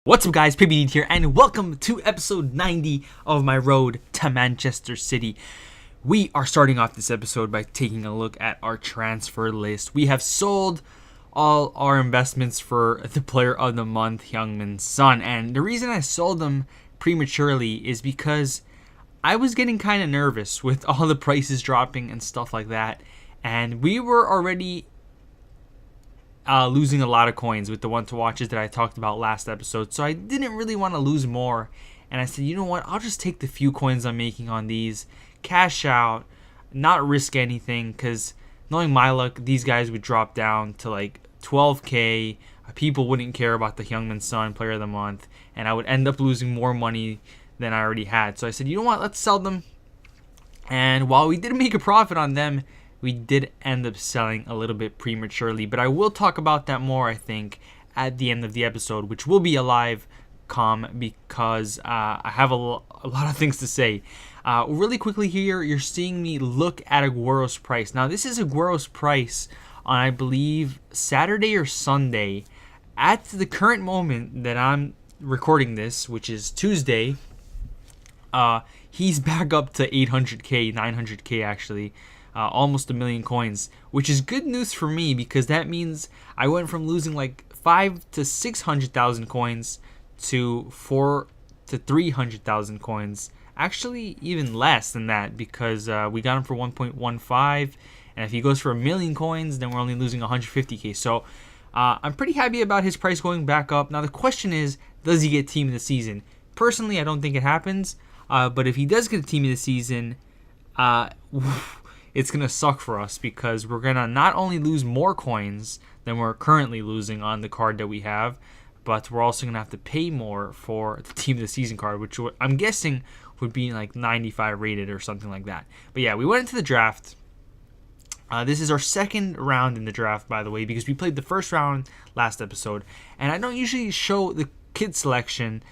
What's up guys, PBD here, and welcome to episode 90 of my road to Manchester City. We are starting off this episode by taking a look at our transfer list. We have sold all our investments for the player of the month, Heung-min Son, and the reason I sold them prematurely is because I was getting kind of nervous with all the prices dropping and stuff like that, and we were already losing a lot of coins with the one to watches that I talked about last episode, so I didn't really want to lose more, and I said, you know what, I'll just take the few coins I'm making on these, cash out, not risk anything, because knowing my luck, these guys would drop down to like 12k, people wouldn't care about the Heung-min Son player of the month, and I would end up losing more money than I already had. So I said, you know what, let's sell them. And while we did make a profit on them, we did end up selling a little bit prematurely, but I will talk about that more, I think, at the end of the episode, which will be a live com because I have a lot of things to say. Really quickly here, you're seeing me look at Aguero's price. Now, this is Aguero's price on, I believe, Saturday or Sunday. At the current moment that I'm recording this, which is Tuesday, he's back up to 800k, 900k actually. Almost 1 million coins, which is good news for me because that means I went from losing like 5 to 600,000 coins to 4 to 300,000 coins. Actually, even less than that because we got him for 1.15, and if he goes for 1 million coins, then we're only losing 150k. So I'm pretty happy about his price going back up. Now the question is, does he get team of the season? Personally, I don't think it happens, but if he does get a team of the season, it's going to suck for us because we're going to not only lose more coins than we're currently losing on the card that we have, but we're also going to have to pay more for the Team of the Season card, which I'm guessing would be like 95 rated or something like that. But yeah, we went into the draft. This is our second round in the draft, by the way, because we played the first round last episode. And I don't usually show the kid selection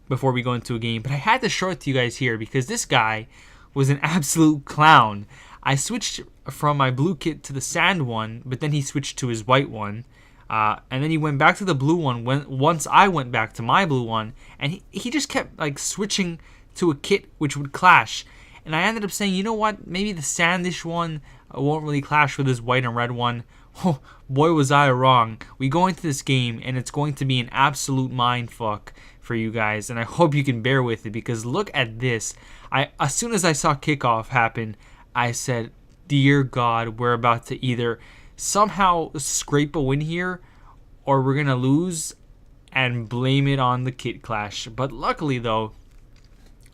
before we go into a game, but I had to show it to you guys here because this guy was an absolute clown. I switched from my blue kit to the sand one, but then he switched to his white one. And then he went back to the blue one once I went back to my blue one. And he just kept like switching to a kit which would clash. And I ended up saying, you know what, maybe the sandish one won't really clash with this white and red one. Oh, boy was I wrong. We go into this game and it's going to be an absolute mindfuck for you guys. And I hope you can bear with it because look at this. As soon as I saw kickoff happen, I said, dear God, we're about to either somehow scrape a win here or we're going to lose and blame it on the kit clash. But luckily, though,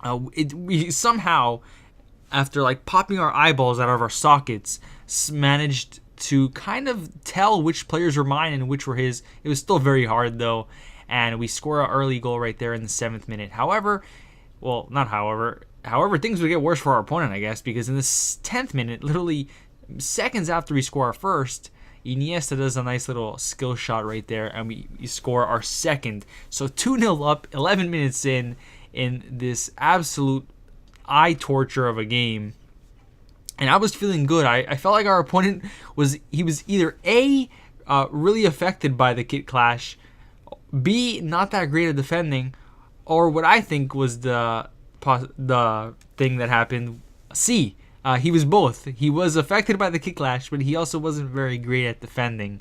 we somehow, after like popping our eyeballs out of our sockets, managed to kind of tell which players were mine and which were his. It was still very hard, though, and we score an early goal right there in the 7th minute. However, things would get worse for our opponent, I guess, because in the 10th minute, literally seconds after we score our first, Iniesta does a nice little skill shot right there, and we score our second. So 2-0 up, 11 minutes in this absolute eye torture of a game. And I was feeling good. I felt like our opponent was either A, really affected by the kit clash, B, not that great at defending, or what I think was the thing that happened, C, he was both. He was affected by the kick clash, but he also wasn't very great at defending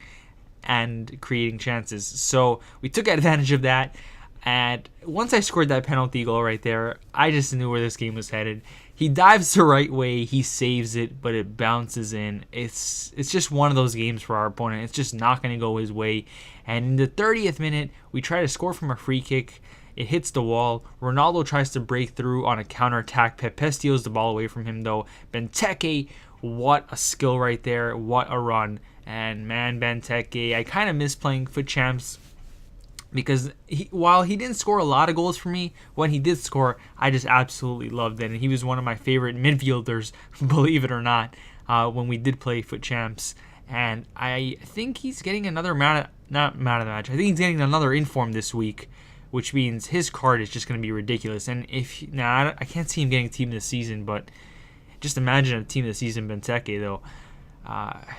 and creating chances. So we took advantage of that, and once I scored that penalty goal right there, I just knew where this game was headed. He dives the right way, he saves it, but it bounces in. It's just one of those games for our opponent. It's just not going to go his way. And in the 30th minute, we try to score from a free kick. It hits the wall. Ronaldo tries to break through on a counterattack. Pepe steals the ball away from him, though. Benteke, what a skill right there. What a run. And man, Benteke, I kind of miss playing FUT Champs because while he didn't score a lot of goals for me, when he did score, I just absolutely loved it. And he was one of my favorite midfielders, believe it or not, when we did play FUT Champs. And I think he's getting another I think he's getting another inform this week, which means his card is just going to be ridiculous. And I can't see him getting team of the season, but just imagine a team of the season Benteke, though.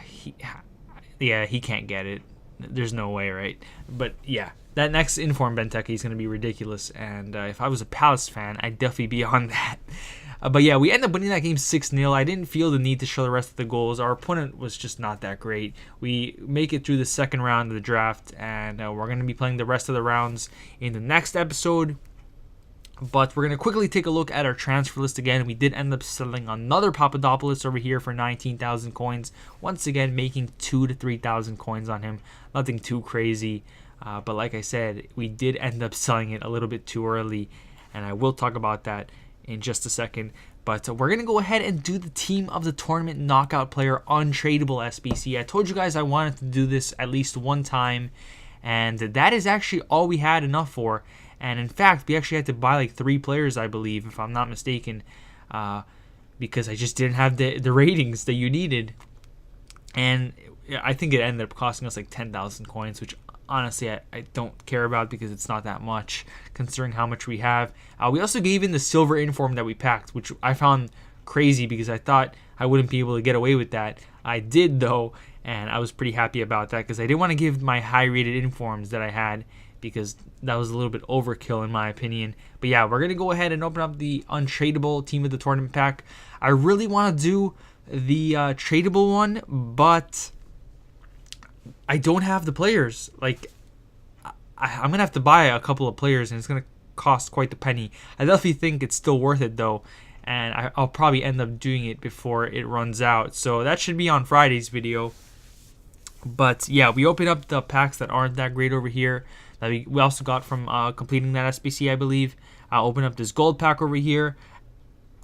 He can't get it. There's no way, right? But yeah, that next inform Benteke is going to be ridiculous. And if I was a Palace fan, I'd definitely be on that. But yeah, we end up winning that game 6-0. I didn't feel the need to show the rest of the goals. Our opponent was just not that great. We make it through the second round of the draft, and we're going to be playing the rest of the rounds in the next episode. But we're going to quickly take a look at our transfer list again. We did end up selling another Papadopoulos over here for 19,000 coins. Once again, making 2,000 to 3,000 coins on him. Nothing too crazy. But like I said, we did end up selling it a little bit too early, and I will talk about that in just a second. But we're going to go ahead and do the team of the tournament knockout player untradeable SBC. I told you guys I wanted to do this at least one time, and that is actually all we had enough for. And in fact, we actually had to buy like 3 players, I believe, if I'm not mistaken, because I just didn't have the ratings that you needed. And I think it ended up costing us like 10,000 coins, which honestly I don't care about because it's not that much considering how much we have. We also gave in the silver inform that we packed, which I found crazy because I thought I wouldn't be able to get away with that. I did though, and I was pretty happy about that because I didn't want to give my high rated informs that I had because that was a little bit overkill in my opinion. But yeah, we're going to go ahead and open up the untradeable team of the tournament pack. I really want to do the tradable one, but I don't have the players. Like, I'm going to have to buy a couple of players, and it's going to cost quite the penny. I definitely think it's still worth it, though, and I'll probably end up doing it before it runs out. So that should be on Friday's video. But, yeah, we open up the packs that aren't that great over here that we also got from completing that SBC, I believe. I'll open up this gold pack over here.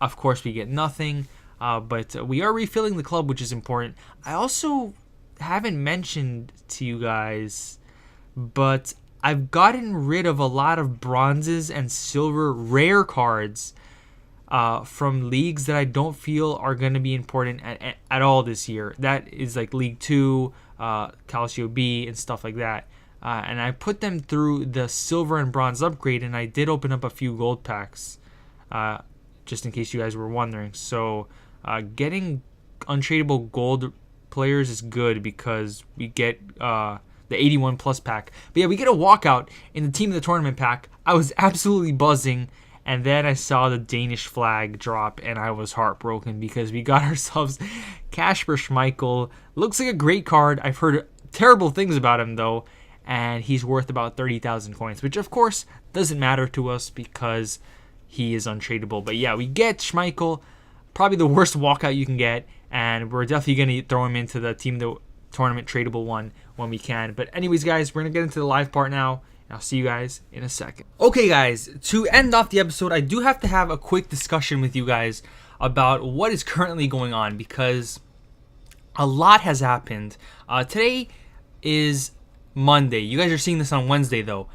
Of course, we get nothing, but we are refilling the club, which is important. I also haven't mentioned to you guys, but I've gotten rid of a lot of bronzes and silver rare cards from leagues that I don't feel are going to be important at all this year. That is like League 2, Calcio B, and stuff like that. And I put them through the silver and bronze upgrade, and I did open up a few gold packs, just in case you guys were wondering. So getting untradeable gold players is good because we get the 81 plus pack. But yeah, we get a walkout in the team of the tournament pack. I was absolutely buzzing, and then I saw the Danish flag drop, and I was heartbroken because we got ourselves Kasper Schmeichel. Looks like a great card. I've heard terrible things about him though, and he's worth about 30,000 coins, which of course doesn't matter to us because he is untradeable. But yeah, we get Schmeichel, probably the worst walkout you can get, and we're definitely going to throw him into the team of the tournament tradable one when we can. But anyways, guys, we're going to get into the live part now, and I'll see you guys in a second. Okay, guys, to end off the episode, I do have to have a quick discussion with you guys about what is currently going on because a lot has happened. Today is Monday. You guys are seeing this on Wednesday, though.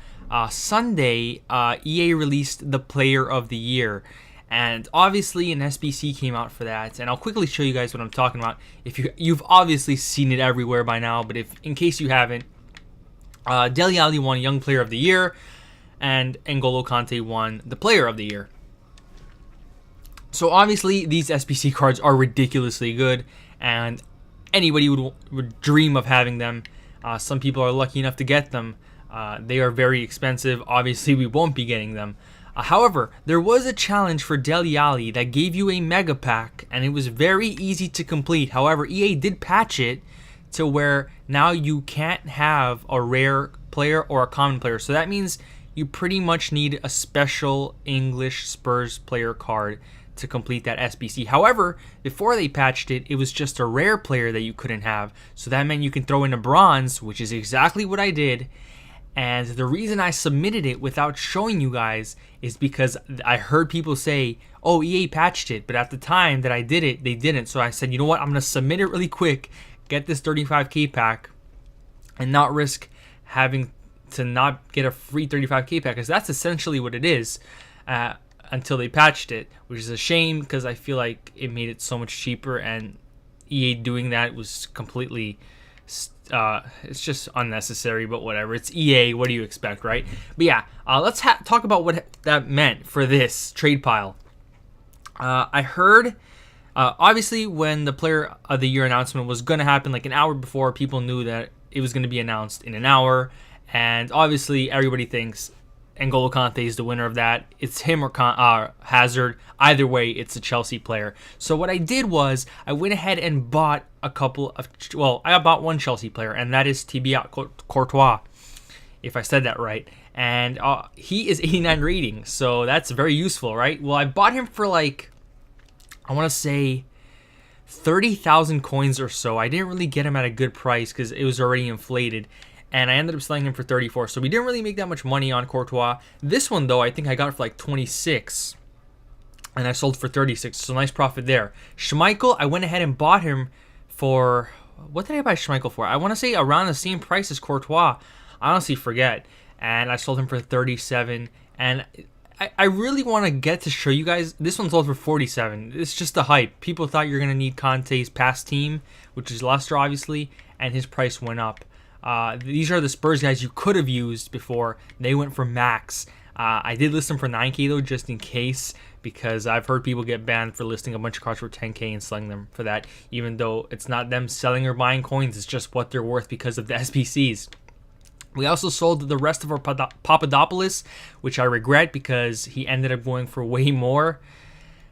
Sunday, EA released the Player of the Year, and obviously an SBC came out for that. And I'll quickly show you guys what I'm talking about. If you've obviously seen it everywhere by now, but if in case you haven't, Dele Alli won Young Player of the Year, and N'Golo Kante won the Player of the Year. So obviously these SBC cards are ridiculously good, and anybody would dream of having them. Some people are lucky enough to get them. They are very expensive. Obviously, we won't be getting them. However, there was a challenge for Dele Alli that gave you a mega pack, and it was very easy to complete. However, EA did patch it to where now you can't have a rare player or a common player. So that means you pretty much need a special English Spurs player card to complete that SBC. However, before they patched it, it was just a rare player that you couldn't have. So that meant you can throw in a bronze, which is exactly what I did. And the reason I submitted it without showing you guys is because I heard people say, oh, EA patched it. But at the time that I did it, they didn't. So I said, you know what? I'm going to submit it really quick, get this 35k pack, and not risk having to not get a free 35k pack. Because that's essentially what it is. Until they patched it, which is a shame because I feel like it made it so much cheaper, and EA doing that was completely it's just unnecessary, but whatever. It's EA, what do you expect, right? But yeah, let's talk about what that meant for this trade pile. I heard obviously when the Player of the Year announcement was going to happen like an hour before, people knew that it was going to be announced in an hour, And obviously, everybody thinks N'Golo Kante is the winner of that. It's him or Hazard. Either way, it's a Chelsea player. So what I did was I went ahead and bought I bought one Chelsea player, and that is Thibaut Courtois, if I said that right. And he is 89 rating, so that's very useful, right? Well, I bought him for like, I want to say 30,000 coins or so. I didn't really get him at a good price because it was already inflated. And I ended up selling him for 34. So we didn't really make that much money on Courtois. This one, though, I think I got it for like 26. And I sold for 36. So nice profit there. Schmeichel, I went ahead and bought him for... What did I buy Schmeichel for? I want to say around the same price as Courtois. I honestly forget. And I sold him for 37. And I really want to get to show you guys. This one sold for 47. It's just the hype. People thought you're going to need Conte's past team, which is Leicester, obviously. And his price went up. These are the Spurs guys you could have used before. They went for max. I did list them for 9K though, just in case, because I've heard people get banned for listing a bunch of cards for 10K and selling them for that, even though it's not them selling or buying coins, it's just what they're worth because of the SBCs. We also sold the rest of our Papadopoulos, which I regret because he ended up going for way more.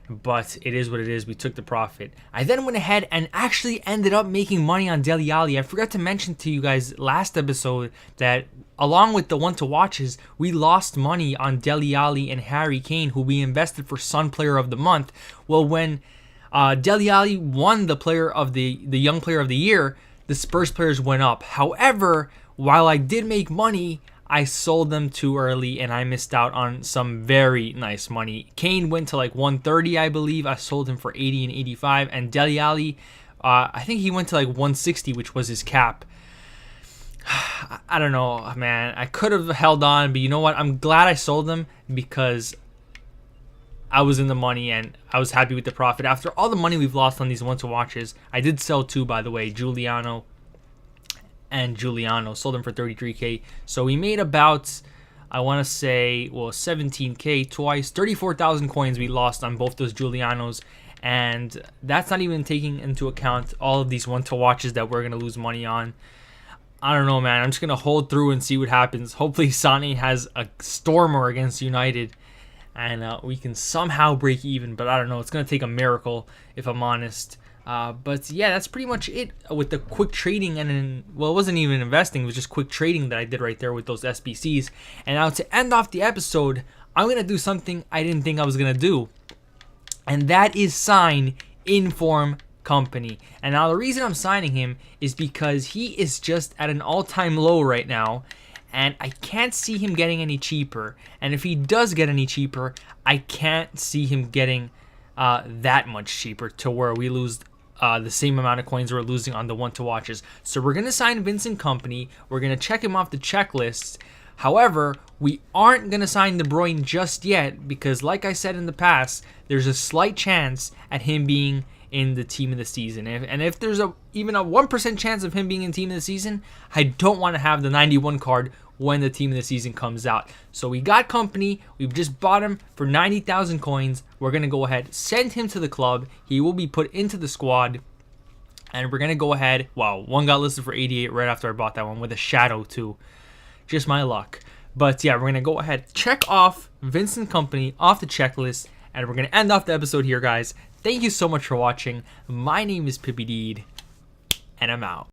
But it is what it is. We took the profit. I then went ahead and actually ended up making money on Dele Alli. I forgot to mention to you guys last episode that along with the one to watches, we lost money on Dele Alli and Harry Kane, who we invested for Sun Player of the Month. Well, when Dele Alli won the Young Player of the Year, the Spurs players went up. However, while I did make money, I sold them too early and I missed out on some very nice money. Kane went to like 130, I believe. I sold him for 80 and 85. And Dele Alli, I think he went to like 160, which was his cap. I don't know, man. I could have held on, but you know what? I'm glad I sold them because I was in the money and I was happy with the profit. After all the money we've lost on these one-to-watches, I did sell two, by the way, Giuliano sold them for 33K. So we made about, I want to say, 17K twice. 34,000 coins we lost on both those Giulianos. And that's not even taking into account all of these one-to-watches that we're going to lose money on. I don't know, man. I'm just going to hold through and see what happens. Hopefully Sane has a stormer against United and we can somehow break even. But I don't know. It's going to take a miracle, if I'm honest. But yeah, that's pretty much it with the quick trading it wasn't even investing, it was just quick trading that I did right there with those SBCs. And now to end off the episode, I'm going to do something I didn't think I was going to do. And that is sign Inform Company. And now the reason I'm signing him is because he is just at an all-time low right now. And I can't see him getting any cheaper. And if he does get any cheaper, I can't see him getting that much cheaper to where we lose the same amount of coins we're losing on the one-to-watches. So we're going to sign Vincent Kompany. We're going to check him off the checklist. However, we aren't going to sign De Bruyne just yet because, like I said in the past, there's a slight chance at him being in the team of the season. And if there's even a 1% chance of him being in team of the season, I don't want to have the 91 card when the team of the season comes out. So we got Kompany. We've just bought him for 90,000 coins. We're going to go ahead, send him to the club. He will be put into the squad. And we're going to go ahead. Wow, one got listed for 88 right after I bought that one with a shadow too. Just my luck. But yeah, we're going to go ahead, check off Vincent Kompany off the checklist. And we're going to end off the episode here, guys. Thank you so much for watching. My name is Pippi Deed, and I'm out.